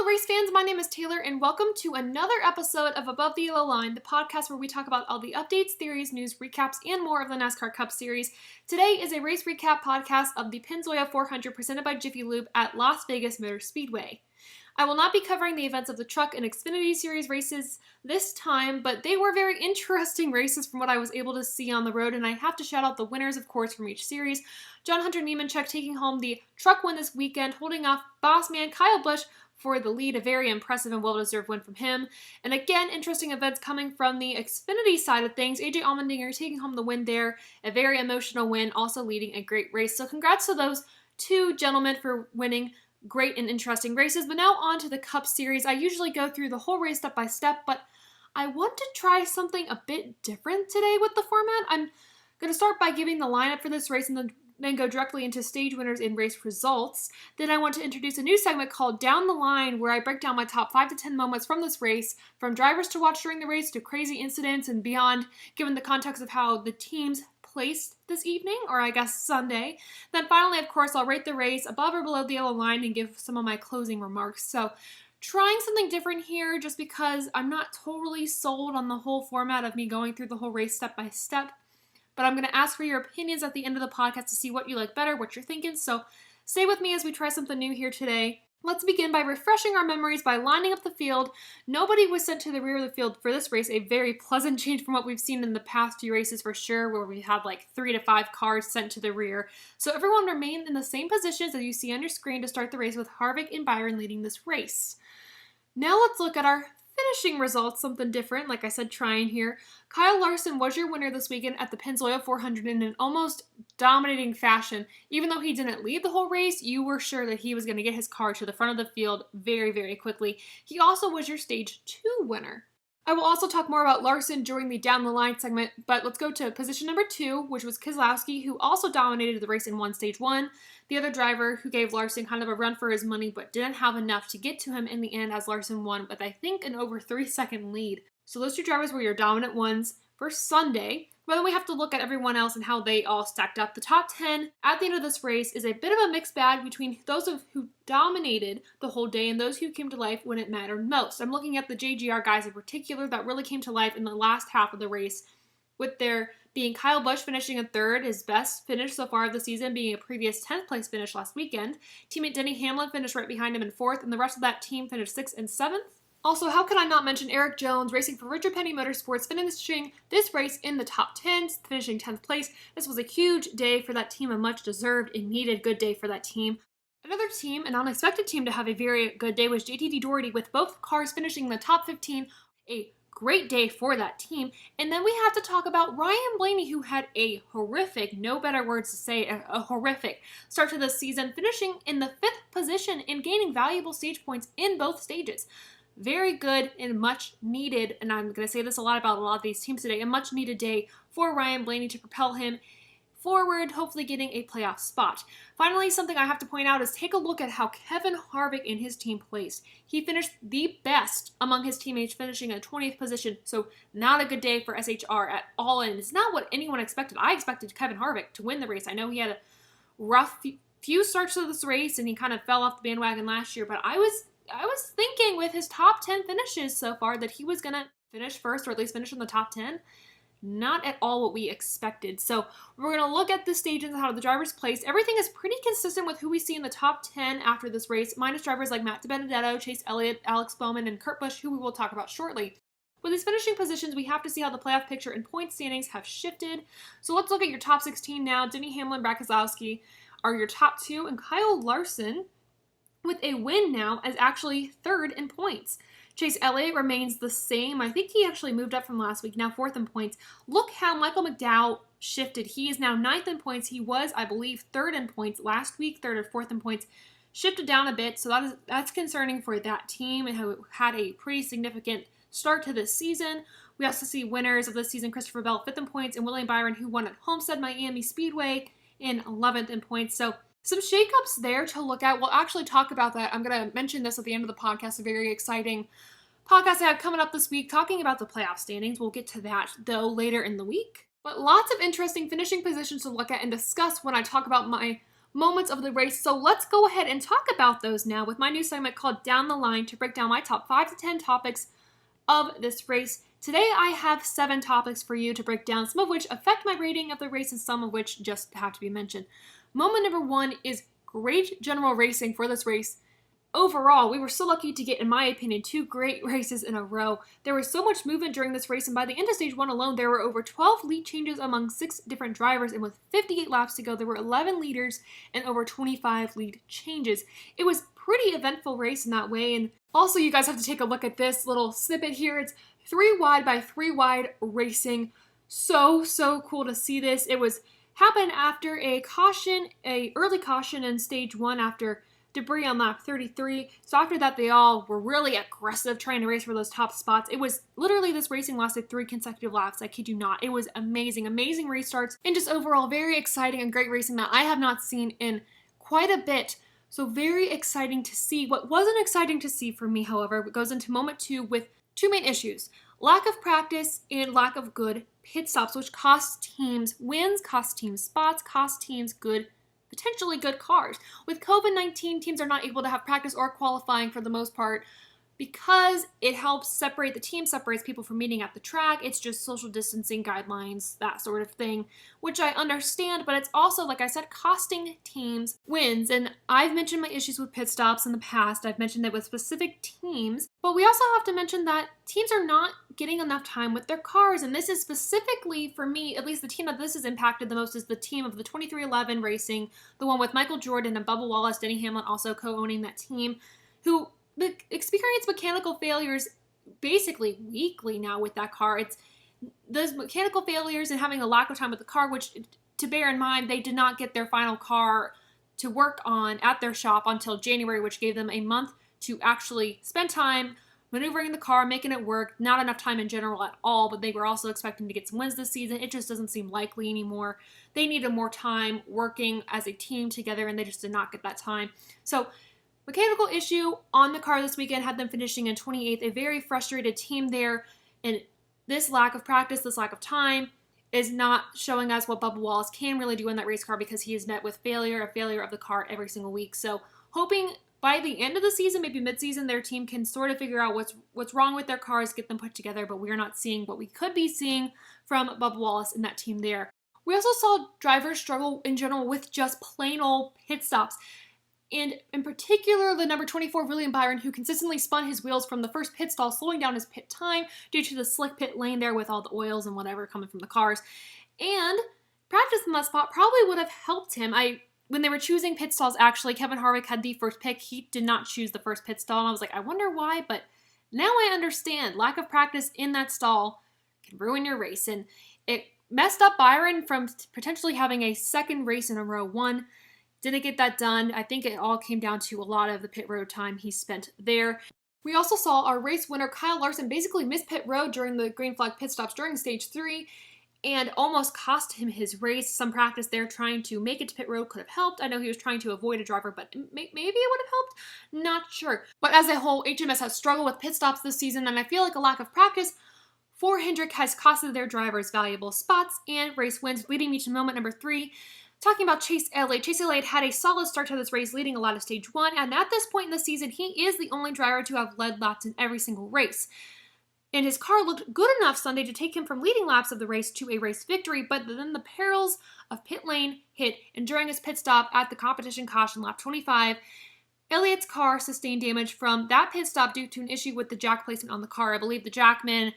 Hello race fans, my name is Taylor and welcome to another episode of Above the Yellow Line, the podcast where we talk about all the updates, theories, news, recaps, and more of the NASCAR Cup Series. Today is a race recap podcast of the Pennzoil 400 presented by Jiffy Lube at Las Vegas Motor Speedway. I will not be covering the events of the Truck and Xfinity Series races this time, but they were very interesting races from what I was able to see on the road, and I have to shout out the winners, of course, from each series. John Hunter Nemechek taking home the Truck win this weekend, holding off boss man Kyle Busch for the lead, a very impressive and well-deserved win from him. And again, interesting events coming from the Xfinity side of things. AJ Allmendinger taking home the win there, a very emotional win, also leading a great race. So congrats to those two gentlemen for winning great and interesting races. But now on to the Cup Series. I usually go through the whole race step by step, but I want to try something a bit different today with the format. I'm going to start by giving the lineup for this race and then go directly into stage winners and race results. Then I want to introduce a new segment called Down the Line, where I break down my top 5 to 10 moments from this race, from drivers to watch during the race to crazy incidents and beyond, given the context of how the teams placed this evening, or I guess Sunday. Then finally, of course, I'll rate the race above or below the yellow line and give some of my closing remarks. So trying something different here just because I'm not totally sold on the whole format of me going through the whole race step by step. But I'm going to ask for your opinions at the end of the podcast to see what you like better, what you're thinking. So stay with me as we try something new here today. Let's begin by refreshing our memories by lining up the field. Nobody was sent to the rear of the field for this race, a very pleasant change from what we've seen in the past few races for sure, where we have like 3 to 5 cars sent to the rear. So everyone remained in the same positions as you see on your screen to start the race, with Harvick and Byron leading this race. Now let's look at our finishing results, something different, like I said, trying here. Kyle Larson was your winner this weekend at the Pennzoil 400 in an almost dominating fashion. Even though he didn't lead the whole race, you were sure that he was going to get his car to the front of the field very, very quickly. He also was your Stage 2 winner. I will also talk more about Larson during the Down the Line segment, but let's go to position number 2, which was Keselowski, who also dominated the race and won Stage 1. The other driver who gave Larson kind of a run for his money, but didn't have enough to get to him in the end, as Larson won with, I think, an over 3-second lead. So those two drivers were your dominant ones for Sunday. But then we have to look at everyone else and how they all stacked up. The top 10 at the end of this race is a bit of a mixed bag between those who dominated the whole day and those who came to life when it mattered most. I'm looking at the JGR guys in particular that really came to life in the last half of the race, with there being Kyle Busch finishing in 3rd, his best finish so far of the season, being a previous 10th place finish last weekend. Teammate Denny Hamlin finished right behind him in 4th, and the rest of that team finished 6th and 7th. Also, how can I not mention Eric Jones, racing for Richard Petty Motorsports, finishing this race in the top 10, finishing 10th place. This was a huge day for that team, a much-deserved and needed good day for that team. Another team, an unexpected team to have a very good day, was JTD Doherty, with both cars finishing in the top 15, a great day for that team. And then we have to talk about Ryan Blaney, who had a horrific, no better words to say, a horrific start to the season, finishing in the 5th position and gaining valuable stage points in both stages. Very good and much needed, and I'm going to say this a lot of these teams today, a much needed day for Ryan Blaney to propel him forward, hopefully getting a playoff spot. Finally, something I have to point out is take a look at how Kevin Harvick and his team placed. He finished the best among his teammates, finishing in 20th position, so not a good day for SHR at all, and it's not what anyone expected. I expected Kevin Harvick to win the race. I know he had a rough few starts to this race, and he kind of fell off the bandwagon last year, but I was thinking with his top 10 finishes so far that he was going to finish first, or at least finish in the top 10. Not at all what we expected. So we're going to look at the stages and how the drivers placed. Everything is pretty consistent with who we see in the top 10 after this race, minus drivers like Matt DiBenedetto, Chase Elliott, Alex Bowman, and Kurt Busch, who we will talk about shortly. With these finishing positions, we have to see how the playoff picture and point standings have shifted. So let's look at your top 16 now. Denny Hamlin, Brad Keselowski are your top 2, and Kyle Larson, with a win now, as actually 3rd in points. Chase Elliott remains the same. I think he actually moved up from last week, now 4th in points. Look how Michael McDowell shifted. He is now 9th in points. He was, I believe, 3rd in points last week, 3rd or 4th in points. Shifted down a bit, so that's concerning for that team, and who had a pretty significant start to this season. We also see winners of this season, Christopher Bell, 5th in points, and William Byron, who won at Homestead Miami Speedway, in 11th in points. So some shakeups there to look at. We'll actually talk about that. I'm going to mention this at the end of the podcast, a very exciting podcast I have coming up this week, talking about the playoff standings. We'll get to that, though, later in the week. But lots of interesting finishing positions to look at and discuss when I talk about my moments of the race. So let's go ahead and talk about those now with my new segment called Down the Line to break down my top 5 to 10 topics of this race. Today I have 7 topics for you to break down, some of which affect my rating of the race and some of which just have to be mentioned. Moment number 1 is great general racing for this race. Overall, we were so lucky to get, in my opinion, 2 great races in a row. There was so much movement during this race, and by the end of stage 1 alone, there were over 12 lead changes among 6 different drivers, and with 58 laps to go, there were 11 leaders and over 25 lead changes. It was a pretty eventful race in that way, and also you guys have to take a look at this little snippet here. It's 3 wide by 3 wide racing. So cool to see this. It happened after a early caution in stage 1 after debris on lap 33. So after that, they all were really aggressive trying to race for those top spots. It was literally, this racing lasted 3 consecutive laps. I kid you not. It was amazing restarts, and just overall very exciting and great racing that I have not seen in quite a bit. So very exciting to see. What wasn't exciting to see for me, however, goes into moment 2 with 2 main issues: lack of practice and lack of good pit stops, which cost teams wins, cost teams spots, cost teams potentially good cars. With COVID-19, teams are not able to have practice or qualifying for the most part because it helps separate the team, separates people from meeting at the track. It's just social distancing guidelines, that sort of thing, which I understand, but it's also, like I said, costing teams wins. And I've mentioned my issues with pit stops in the past. I've mentioned it with specific teams, but we also have to mention that teams are not getting enough time with their cars. And this is specifically, for me, at least the team that this has impacted the most is the team of the 2311 Racing, the one with Michael Jordan and Bubba Wallace, Denny Hamlin also co-owning that team, who experience mechanical failures basically weekly now with that car. It's those mechanical failures and having a lack of time with the car, which, to bear in mind, they did not get their final car to work on at their shop until January, which gave them a month to actually spend time maneuvering the car, making it work. Not enough time in general at all, but they were also expecting to get some wins this season. It just doesn't seem likely anymore. They needed more time working as a team together, and they just did not get that time. So mechanical issue on the car this weekend had them finishing in 28th, a very frustrated team there, and this lack of practice, this lack of time is not showing us what Bubba Wallace can really do in that race car, because he is met with failure of the car every single week. So hoping by the end of the season, maybe mid-season, their team can sort of figure out what's wrong with their cars, get them put together, but we're not seeing what we could be seeing from Bubba Wallace and that team there. We also saw drivers struggle in general with just plain old pit stops. And in particular, the number 24, William Byron, who consistently spun his wheels from the first pit stall, slowing down his pit time due to the slick pit lane there with all the oils and whatever coming from the cars. And practice in that spot probably would have helped him. When they were choosing pit stalls, actually, Kevin Harvick had the first pick. He did not choose the first pit stall, and I was like, I wonder why, but now I understand. Lack of practice in that stall can ruin your race, and it messed up Byron from potentially having a second race in a row. Didn't get that done. I think it all came down to a lot of the pit road time he spent there. We also saw our race winner, Kyle Larson, basically miss pit road during the green flag pit stops during stage 3 and almost cost him his race. Some practice there trying to make it to pit road could have helped. I know he was trying to avoid a driver, but maybe it would have helped. Not sure. But as a whole, HMS has struggled with pit stops this season, and I feel like a lack of practice for Hendrick has costed their drivers valuable spots and race wins, leading me to moment number 3. Talking about Chase Elliott. Chase Elliott had a solid start to this race, leading a lot of stage 1, and at this point in the season, he is the only driver to have led laps in every single race. And his car looked good enough Sunday to take him from leading laps of the race to a race victory, but then the perils of pit lane hit, and during his pit stop at the competition caution lap 25, Elliott's car sustained damage from that pit stop due to an issue with the jack placement on the car. I believe the jackman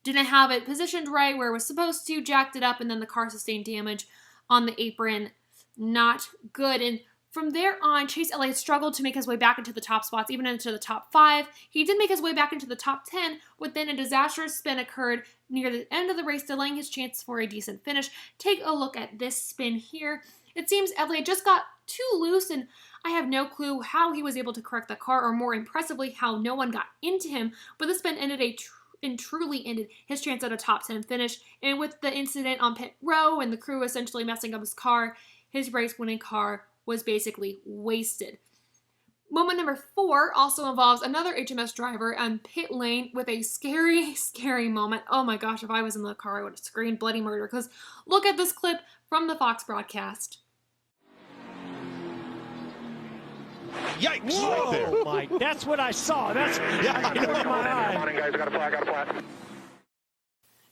didn't have it positioned right where it was supposed to, jacked it up, and then the car sustained damage on the apron. Not good. And from there on, Chase Elliott struggled to make his way back into the top spots, even into the top 5. He did make his way back into the top 10, but then a disastrous spin occurred near the end of the race, delaying his chance for a decent finish. Take a look at this spin here. It seems Elliott just got too loose, and I have no clue how he was able to correct the car, or more impressively, how no one got into him. But this spin truly ended his chance at a top 10 finish. And with the incident on pit row and the crew essentially messing up his car, his race-winning car was basically wasted. Moment number 4 also involves another HMS driver on pit lane with a scary, scary moment. Oh my gosh, if I was in the car, I would have screamed bloody murder, because look at this clip from the Fox broadcast. Yikes! Whoa, Right there. Mike, that's what I saw. That's Yeah, in my eye. Morning, guys. I got a flat.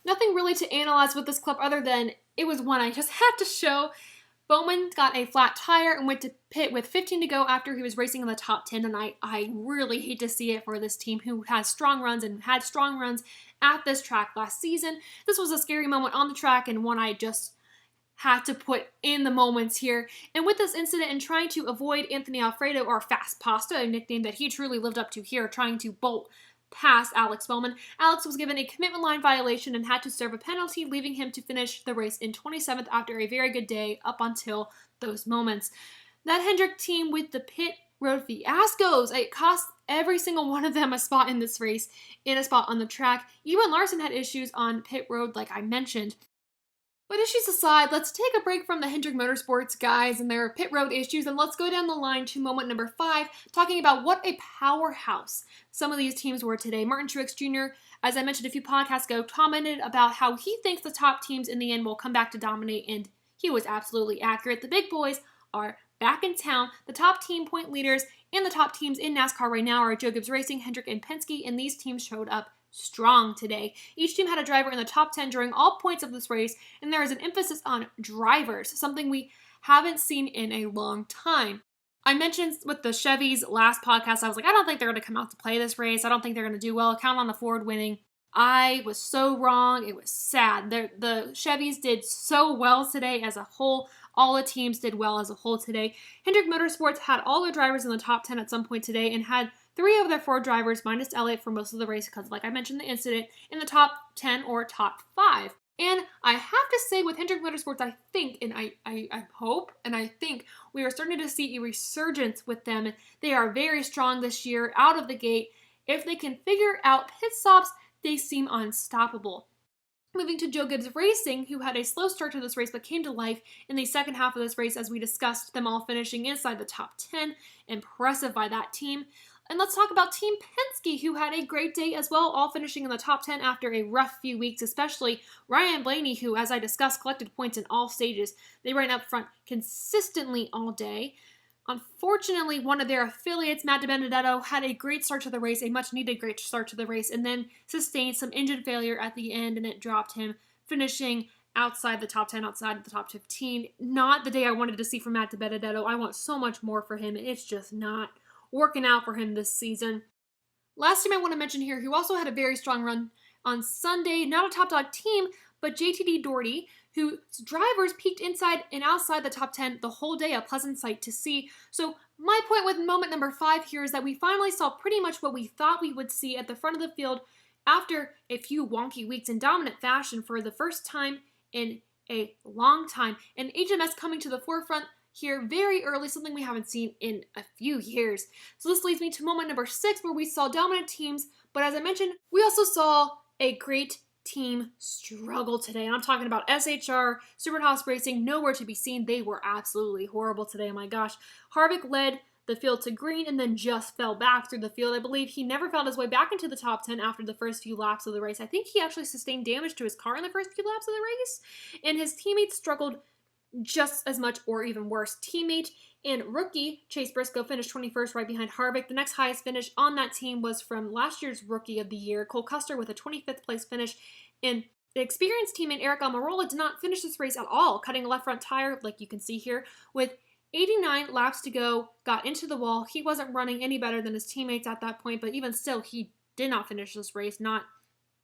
Nothing really to analyze with this clip other than it was one I just had to show. Bowman got a flat tire and went to pit with 15 to go after he was racing in the top 10, and I really hate to see it for this team who has strong runs and had strong runs at this track last season. This was a scary moment on the track and one I just had to put in the moments here. And with this incident and trying to avoid Anthony Alfredo, or Fast Pasta, a nickname that he truly lived up to here, trying to bolt past Alex Bowman, Alex was given a commitment line violation and had to serve a penalty, leaving him to finish the race in 27th after a very good day up until those moments. That Hendrick team with the pit road fiascos, it cost every single one of them a spot in this race, in a spot on the track. Even Larson had issues on pit road, like I mentioned. But issues aside, let's take a break from the Hendrick Motorsports guys and their pit road issues, and let's go down the line to moment number 5, talking about what a powerhouse some of these teams were today. Martin Truex Jr., as I mentioned a few podcasts ago, commented about how he thinks the top teams in the end will come back to dominate, and he was absolutely accurate. The big boys are back in town. The top team point leaders and the top teams in NASCAR right now are Joe Gibbs Racing, Hendrick, and Penske, and these teams showed up strong today. Each team had a driver in the top 10 during all points of this race, and there is an emphasis on drivers, something we haven't seen in a long time. I mentioned with the Chevys last podcast, I was like, I don't think they're going to come out to play this race. I don't think they're going to do well. Count on the Ford winning. I was so wrong. It was sad. The Chevys did so well today as a whole. All the teams did well as a whole today. Hendrick Motorsports had all their drivers in the top 10 at some point today and had 3 of their 4 drivers, minus Elliott for most of the race because, like I mentioned, the incident, in the top 10 or top 5. And I have to say with Hendrick Motorsports, I think, and I hope, and I think we are starting to see a resurgence with them. They are very strong this year out of the gate. If they can figure out pit stops, they seem unstoppable. Moving to Joe Gibbs Racing, who had a slow start to this race but came to life in the second half of this race as we discussed, them all finishing inside the top 10. Impressive by that team. And let's talk about Team Penske, who had a great day as well, all finishing in the top 10 after a rough few weeks, especially Ryan Blaney, who, as I discussed, collected points in all stages. They ran up front consistently all day. Unfortunately, one of their affiliates, Matt DiBenedetto, had a great start to the race, a much-needed great start to the race, and then sustained some engine failure at the end, and it dropped him, finishing outside the top 10, outside the top 15. Not the day I wanted to see from Matt DiBenedetto. I want so much more for him. It's just not working out for him this season. Last team I want to mention here, who also had a very strong run on Sunday, not a top dog team, but JTD Doherty, whose drivers peaked inside and outside the top 10 the whole day, a pleasant sight to see. So my point with moment number 5 here is that we finally saw pretty much what we thought we would see at the front of the field after a few wonky weeks in dominant fashion for the first time in a long time. And HMS coming to the forefront here very early, something we haven't seen in a few years. So this leads me to moment number 6, where we saw dominant teams, but as I mentioned, we also saw a great team struggle today. And I'm talking about SHR, Superhouse Racing, nowhere to be seen. They were absolutely horrible today, oh my gosh. Harvick led the field to green and then just fell back through the field. I believe he never found his way back into the top 10 after the first few laps of the race. I think he actually sustained damage to his car in the first few laps of the race, and his teammates struggled just as much or even worse. Teammate and rookie Chase Briscoe finished 21st right behind Harvick. The next highest finish on that team was from last year's Rookie of the Year, Cole Custer, with a 25th place finish. And the experienced teammate Eric Almirola did not finish this race at all, cutting a left front tire, like you can see here, with 89 laps to go, got into the wall. He wasn't running any better than his teammates at that point, but even still, he did not finish this race. Not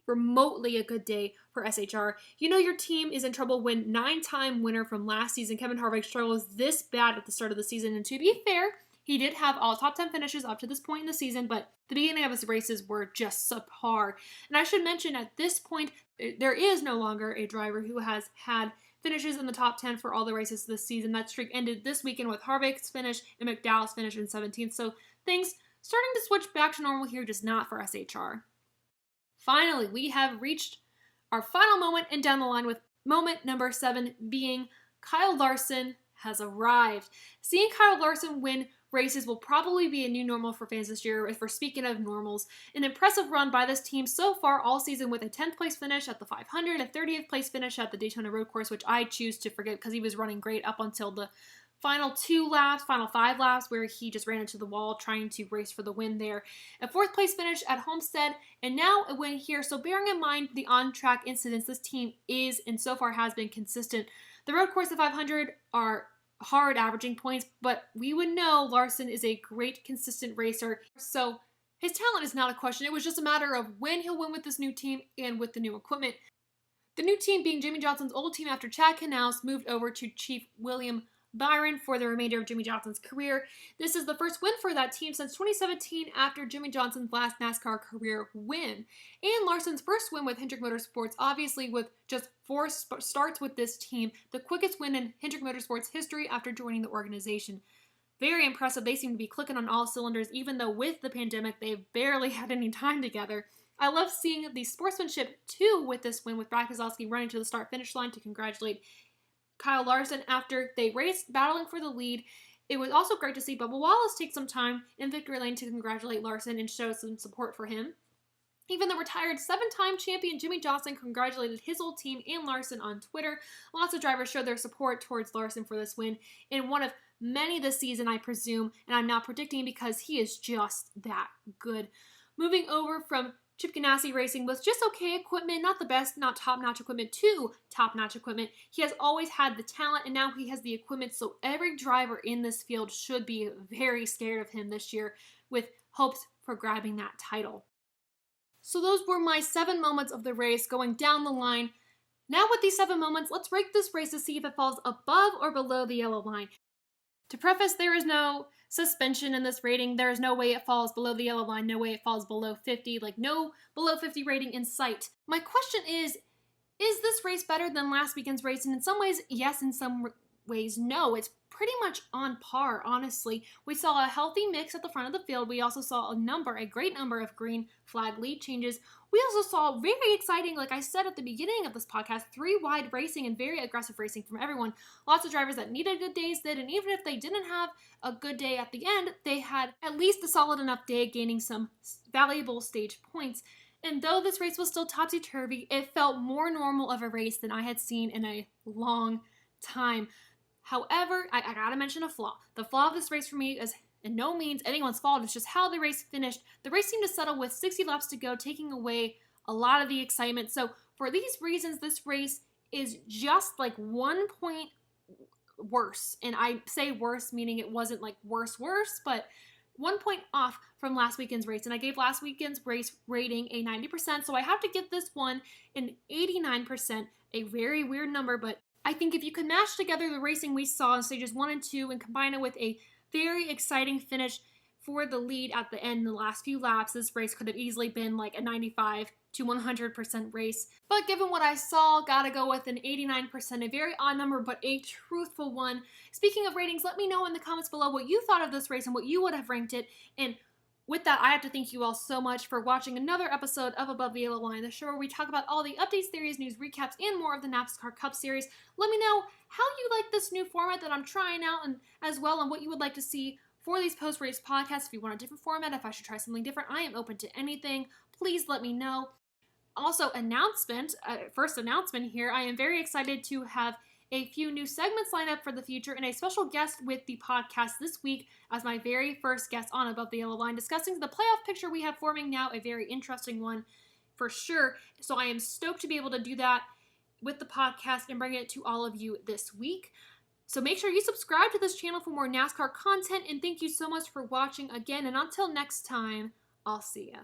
remotely a good day for SHR. You know your team is in trouble when 9-time winner from last season, Kevin Harvick, struggles this bad at the start of the season. And to be fair, he did have all top 10 finishes up to this point in the season, but the beginning of his races were just subpar. And I should mention at this point, there is no longer a driver who has had finishes in the top 10 for all the races this season. That streak ended this weekend with Harvick's finish and McDowell's finish in 17th. So things starting to switch back to normal here, just not for SHR. Finally, we have reached our final moment and down the line with moment number 7 being Kyle Larson has arrived. Seeing Kyle Larson win races will probably be a new normal for fans this year. If we're speaking of normals, an impressive run by this team so far all season with a 10th place finish at the 500, a 30th place finish at the Daytona Road Course, which I choose to forget because he was running great up until the final 5 laps where he just ran into the wall trying to race for the win there. A 4th place finish at Homestead, and now a win here. So bearing in mind the on-track incidents, this team is and so far has been consistent. The road course at 500 are hard averaging points, but we would know Larson is a great consistent racer. So his talent is not a question. It was just a matter of when he'll win with this new team and with the new equipment. The new team being Jimmie Johnson's old team after Chad Knaus moved over to Chief William Byron for the remainder of Jimmie Johnson's career. This is the first win for that team since 2017 after Jimmie Johnson's last NASCAR career win. And Larson's first win with Hendrick Motorsports, obviously with just 4 starts with this team, the quickest win in Hendrick Motorsports history after joining the organization. Very impressive. They seem to be clicking on all cylinders, even though with the pandemic, they've barely had any time together. I love seeing the sportsmanship, too, with this win, with Brad Keselowski running to the start-finish line to congratulate Kyle Larson after they raced, battling for the lead. It was also great to see Bubba Wallace take some time in victory lane to congratulate Larson and show some support for him. Even the retired 7-time champion Jimmie Johnson congratulated his old team and Larson on Twitter. Lots of drivers showed their support towards Larson for this win, in one of many this season, I presume, and I'm not predicting because he is just that good. Moving over from Chip Ganassi Racing with just okay equipment, not the best, not top-notch equipment, to top-notch equipment. He has always had the talent, and now he has the equipment, so every driver in this field should be very scared of him this year, with hopes for grabbing that title. So those were my 7 moments of the race going down the line. Now with these 7 moments, let's rank this race to see if it falls above or below the yellow line. To preface, there is no suspension in this rating. There is no way it falls below the yellow line, no way it falls below 50, like no below 50 rating in sight. My question is this race better than last weekend's race? And in some ways, yes, in some ways, no. It's pretty much on par, honestly. We saw a healthy mix at the front of the field. We also saw a great number of green flag lead changes. We also saw very exciting, like I said at the beginning of this podcast, 3 wide racing and very aggressive racing from everyone. Lots of drivers that needed good days did, and even if they didn't have a good day at the end, they had at least a solid enough day, gaining some valuable stage points. And though this race was still topsy-turvy, it felt more normal of a race than I had seen in a long time. However, I gotta mention a flaw. The flaw of this race for me is in no means anyone's fault. It's just how the race finished. The race seemed to settle with 60 laps to go, taking away a lot of the excitement. So for these reasons, this race is just like 1 point worse. And I say worse, meaning it wasn't like worse, but 1 point off from last weekend's race. And I gave last weekend's race rating a 90%. So I have to give this one an 89%, a very weird number, but I think if you could mash together the racing we saw in stages 1 and 2 and combine it with a very exciting finish for the lead at the end in the last few laps, this race could have easily been like a 95 to 100% race. But given what I saw, gotta go with an 89%, a very odd number, but a truthful one. Speaking of ratings, let me know in the comments below what you thought of this race and what you would have ranked it. And with that, I have to thank you all so much for watching another episode of Above the Yellow Line, the show where we talk about all the updates, theories, news, recaps, and more of the NASCAR Cup Series. Let me know how you like this new format that I'm trying out, and as well, and what you would like to see for these post-race podcasts. If you want a different format, if I should try something different, I am open to anything. Please let me know. Also, first announcement here, I am very excited to have a few new segments lined up for the future and a special guest with the podcast this week as my very first guest on Above the Yellow Line, discussing the playoff picture we have forming now, a very interesting one for sure. So I am stoked to be able to do that with the podcast and bring it to all of you this week. So make sure you subscribe to this channel for more NASCAR content, and thank you so much for watching again, and until next time, I'll see ya.